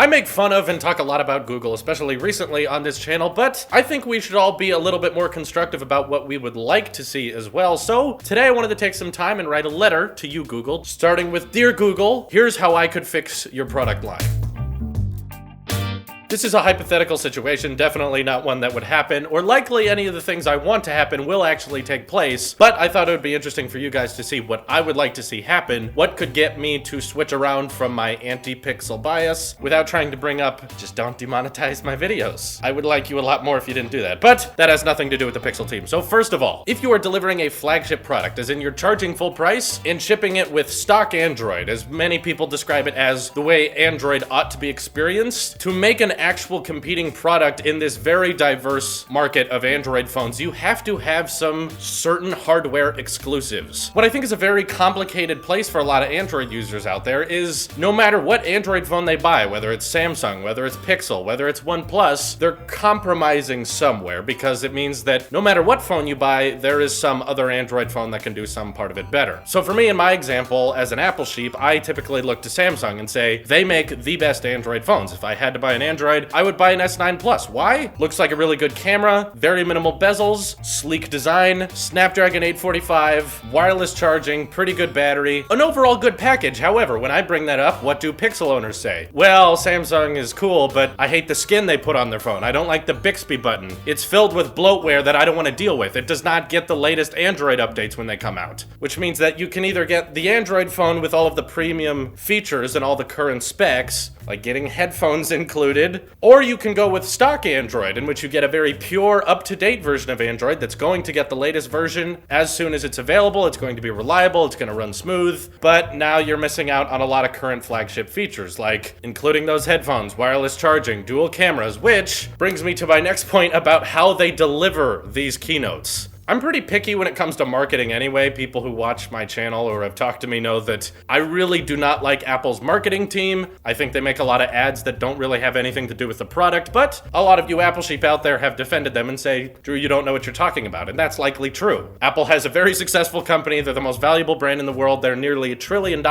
I make fun of and talk a lot about Google, especially recently on this channel, but I think we should all be a little bit more constructive about what we would like to see as well. So today I wanted to take some time and write a letter to you, Google, starting with, Dear Google, here's how I could fix your product line. This is a hypothetical situation, definitely not one that would happen, or likely any of the things I want to happen will actually take place, but I thought it would be interesting for you guys to see what I would like to see happen, what could get me to switch around from my anti-pixel bias without trying to bring up, just don't demonetize my videos. I would like you a lot more if you didn't do that, but that has nothing to do with the Pixel team. So first of all, if you are delivering a flagship product, as in you're charging full price and shipping it with stock Android, as many people describe it as the way Android ought to be experienced, to make an actual competing product in this very diverse market of Android phones, you have to have some certain hardware exclusives. What I think is a very complicated place for a lot of Android users out there is no matter what Android phone they buy, whether it's Samsung, whether it's Pixel, whether it's OnePlus, they're compromising somewhere because it means that no matter what phone you buy, there is some other Android phone that can do some part of it better. So for me, in my example, as an Apple sheep, I typically look to Samsung and say, they make the best Android phones. If I had to buy an Android, I would buy an S9 Plus. Why? Looks like a really good camera, very minimal bezels, sleek design, Snapdragon 845, wireless charging, pretty good battery, an overall good package. However, when I bring that up, what do Pixel owners say? Well, Samsung is cool, but I hate the skin they put on their phone. I don't like the Bixby button. It's filled with bloatware that I don't want to deal with. It does not get the latest Android updates when they come out, which means that you can either get the Android phone with all of the premium features and all the current specs, like getting headphones included, or you can go with stock Android, in which you get a very pure, up-to-date version of Android that's going to get the latest version as soon as it's available. It's going to be reliable, it's going to run smooth, but now you're missing out on a lot of current flagship features, like including those headphones, wireless charging, dual cameras, which brings me to my next point about how they deliver these keynotes. I'm pretty picky when it comes to marketing anyway. People who watch my channel or have talked to me know that I really do not like Apple's marketing team. I think they make a lot of ads that don't really have anything to do with the product, but a lot of you Apple sheep out there have defended them and say, Drew, you don't know what you're talking about, and that's likely true. Apple has a very successful company. They're the most valuable brand in the world. They're nearly $1 trillion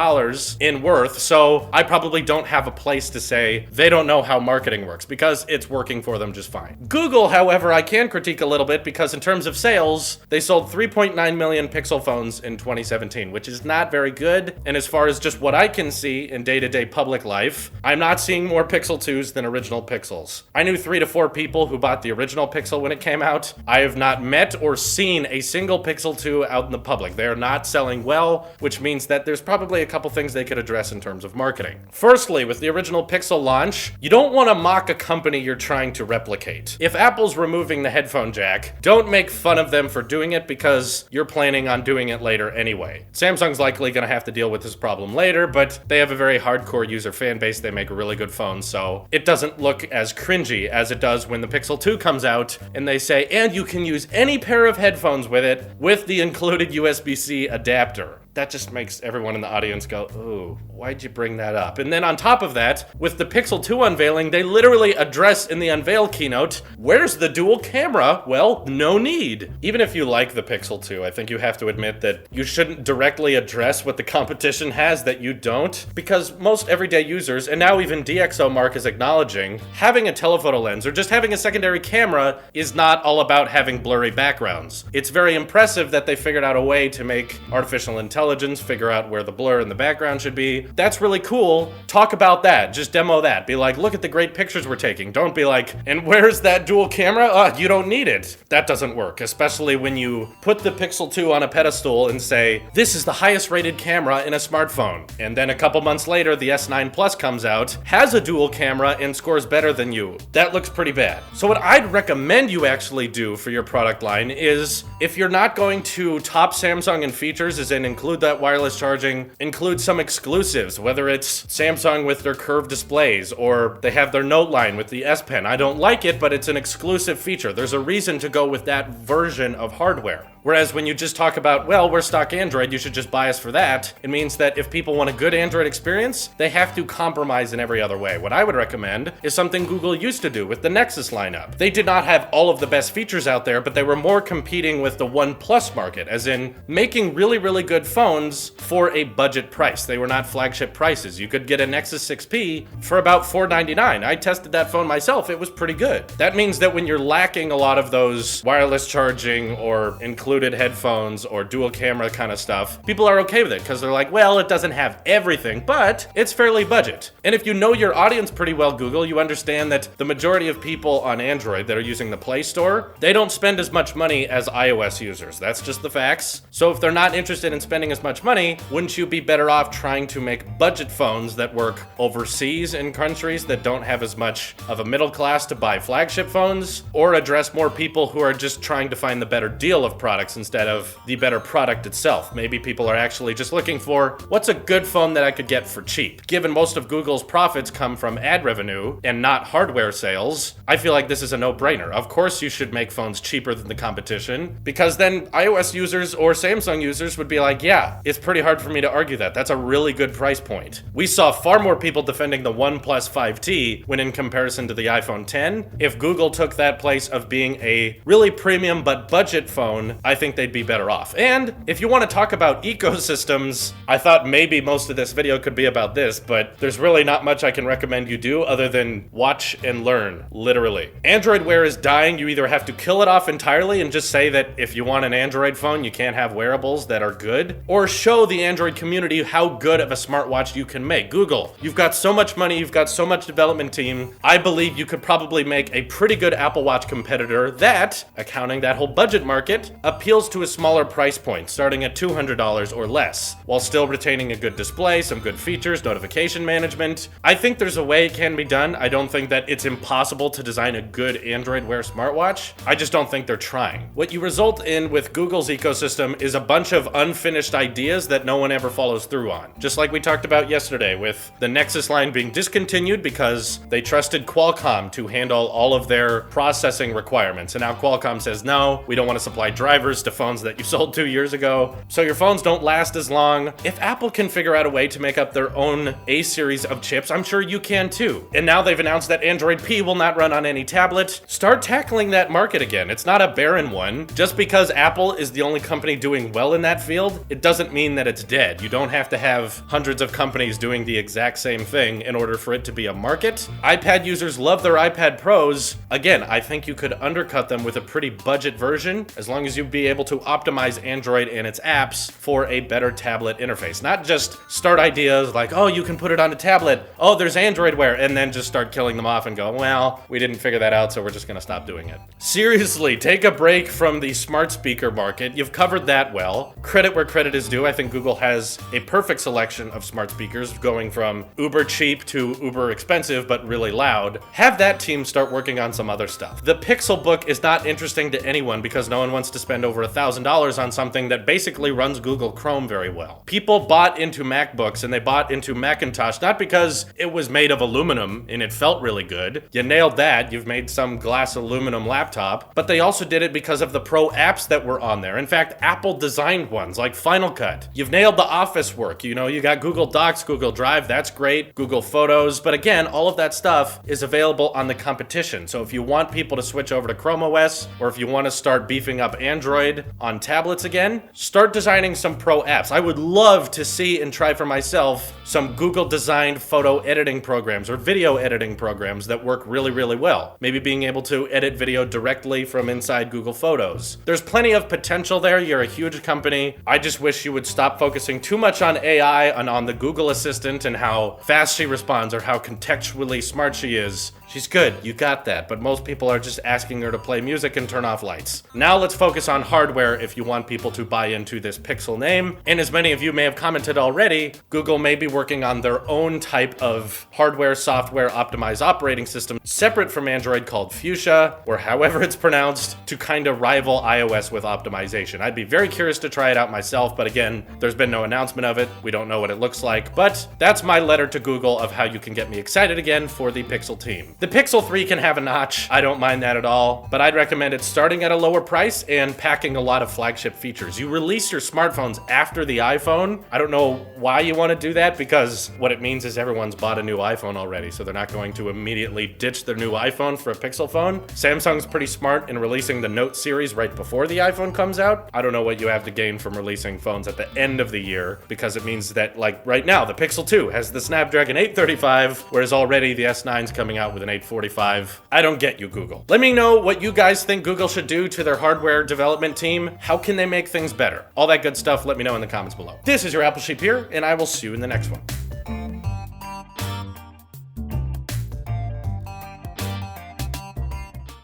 in worth, so I probably don't have a place to say they don't know how marketing works because it's working for them just fine. Google, however, I can critique a little bit because in terms of sales, they sold 3.9 million Pixel phones in 2017, which is not very good. And as far as just what I can see in day-to-day public life, I'm not seeing more Pixel 2s than original Pixels. I knew 3 to 4 people who bought the original Pixel when it came out. I have not met or seen a single Pixel 2 out in the public. They are not selling well, which means that there's probably a couple things they could address in terms of marketing. Firstly, with the original Pixel launch, you don't want to mock a company you're trying to replicate. If Apple's removing the headphone jack, don't make fun of them for doing it because you're planning on doing it later anyway. Samsung's likely going to have to deal with this problem later, but they have a very hardcore user fan base. They make a really good phone, so it doesn't look as cringy as it does when the Pixel 2 comes out and they say, and you can use any pair of headphones with it with the included USB-C adapter. That just makes everyone in the audience go, ooh, why'd you bring that up? And then on top of that, with the Pixel 2 unveiling, they literally address in the unveil keynote, where's the dual camera? Well, no need. Even if you like the Pixel 2, I think you have to admit that you shouldn't directly address what the competition has that you don't, because most everyday users, and now even DxOMark is acknowledging, having a telephoto lens or just having a secondary camera is not all about having blurry backgrounds. It's very impressive that they figured out a way to make artificial intelligence figure out where the blur in the background should be. That's really cool. Talk about that. Just demo that. Be like, look at the great pictures we're taking. Don't be like, and where's that dual camera? You don't need it. That doesn't work, especially when you put the Pixel 2 on a pedestal and say, this is the highest rated camera in a smartphone. And then a couple months later, the S9 Plus comes out, has a dual camera, and scores better than you. That looks pretty bad. So what I'd recommend you actually do for your product line is, if you're not going to top Samsung in features, as in include that wireless charging, include some exclusives, whether it's Samsung with their curved displays or they have their Note line with the S Pen. I don't like it, but it's an exclusive feature. There's a reason to go with that version of hardware. Whereas when you just talk about, well, we're stock Android, you should just buy us for that, it means that if people want a good Android experience, they have to compromise in every other way. What I would recommend is something Google used to do with the Nexus lineup. They did not have all of the best features out there, but they were more competing with the OnePlus market, as in making really, really good phones for a budget price. They were not flagship prices. You could get a Nexus 6P for about $499. I tested that phone myself. It was pretty good. That means that when you're lacking a lot of those wireless charging or included headphones or dual camera kind of stuff, people are okay with it because they're like, well, it doesn't have everything, but it's fairly budget. And if you know your audience pretty well, Google, you understand that the majority of people on Android that are using the Play Store, they don't spend as much money as iOS users. That's just the facts. So if they're not interested in spending as much money, wouldn't you be better off trying to make budget phones that work overseas in countries that don't have as much of a middle class to buy flagship phones, or address more people who are just trying to find the better deal of products instead of the better product itself? Maybe people are actually just looking for, what's a good phone that I could get for cheap? Given most of Google's profits come from ad revenue and not hardware sales, I feel like this is a no-brainer. Of course you should make phones cheaper than the competition, because then iOS users or Samsung users would be like, yeah, it's pretty hard for me to argue that. That's a really good price point. We saw far more people defending the OnePlus 5T when in comparison to the iPhone 10. If Google took that place of being a really premium but budget phone, I think they'd be better off. And if you want to talk about ecosystems, I thought maybe most of this video could be about this, but there's really not much I can recommend you do other than watch and learn, literally. Android Wear is dying. You either have to kill it off entirely and just say that if you want an Android phone, you can't have wearables that are good, or show the Android community how good of a smartwatch you can make. Google, you've got so much money, you've got so much development team. I believe you could probably make a pretty good Apple Watch competitor that, accounting that whole budget market, appeals to a smaller price point, starting at $200 or less, while still retaining a good display, some good features, notification management. I think there's a way it can be done. I don't think that it's impossible to design a good Android Wear smartwatch. I just don't think they're trying. What you result in with Google's ecosystem is a bunch of unfinished ideas that no one ever follows through on. Just like we talked about yesterday with the Nexus line being discontinued because they trusted Qualcomm to handle all of their processing requirements. And now Qualcomm says, no, we don't want to supply drivers to phones that you sold 2 years ago. So your phones don't last as long. If Apple can figure out a way to make up their own A series of chips, I'm sure you can too. And now they've announced that Android P will not run on any tablet. Start tackling that market again. It's not a barren one. Just because Apple is the only company doing well in that field, it doesn't mean that it's dead. You don't have to have hundreds of companies doing the exact same thing in order for it to be a market. iPad users love their iPad Pros. Again, I think you could undercut them with a pretty budget version, as long as you'd be able to optimize Android and its apps for a better tablet interface. Not just start ideas like, oh, you can put it on a tablet, oh, there's Android Wear, and then just start killing them off and go, well, we didn't figure that out, so we're just gonna stop doing it. Seriously, take a break from the smart speaker market. You've covered that well. Credit where credit is due. I think Google has a perfect selection of smart speakers, going from uber cheap to uber expensive but really loud. Have that team start working on some other stuff. The Pixel Book is not interesting to anyone because no one wants to spend over $1,000 on something that basically runs Google Chrome very well. People bought into MacBooks and they bought into Macintosh not because it was made of aluminum and it felt really good. You nailed that. You've made some glass aluminum laptop, but they also did it because of the pro apps that were on there. In fact, Apple designed ones like Final Cut. You've nailed the office work. You know, you got Google Docs, Google Drive, that's great, Google Photos, but again, all of that stuff is available on the competition. So if you want people to switch over to Chrome OS, or if you want to start beefing up Android on tablets again, start designing some pro apps. I would love to see and try for myself some Google designed photo editing programs or video editing programs that work really, really well. Maybe being able to edit video directly from inside Google Photos. There's plenty of potential there. You're a huge company. I just wish you would stop focusing too much on AI and on the Google Assistant and how fast she responds or how contextually smart she is. She's good, you got that, but most people are just asking her to play music and turn off lights. Now let's focus on hardware if you want people to buy into this Pixel name. And as many of you may have commented already, Google may be working on their own type of hardware, software optimized operating system separate from Android called Fuchsia, or however it's pronounced, to kind of rival iOS with optimization. I'd be very curious to try it out myself, but again, there's been no announcement of it. We don't know what it looks like, but that's my letter to Google of how you can get me excited again for the Pixel team. The Pixel 3 can have a notch. I don't mind that at all, but I'd recommend it starting at a lower price and packing a lot of flagship features. You release your smartphones after the iPhone. I don't know why you want to do that, because what it means is everyone's bought a new iPhone already, so they're not going to immediately ditch their new iPhone for a Pixel phone. Samsung's pretty smart in releasing the Note series right before the iPhone comes out. I don't know what you have to gain from releasing phones at the end of the year, because it means that, like right now, the Pixel 2 has the Snapdragon 835, whereas already the S9's coming out with an 845. I don't get you, Google. Let me know what you guys think Google should do to their hardware development team. How can they make things better? All that good stuff, let me know in the comments below. This is your Apple Sheep here, and I will see you in the next one.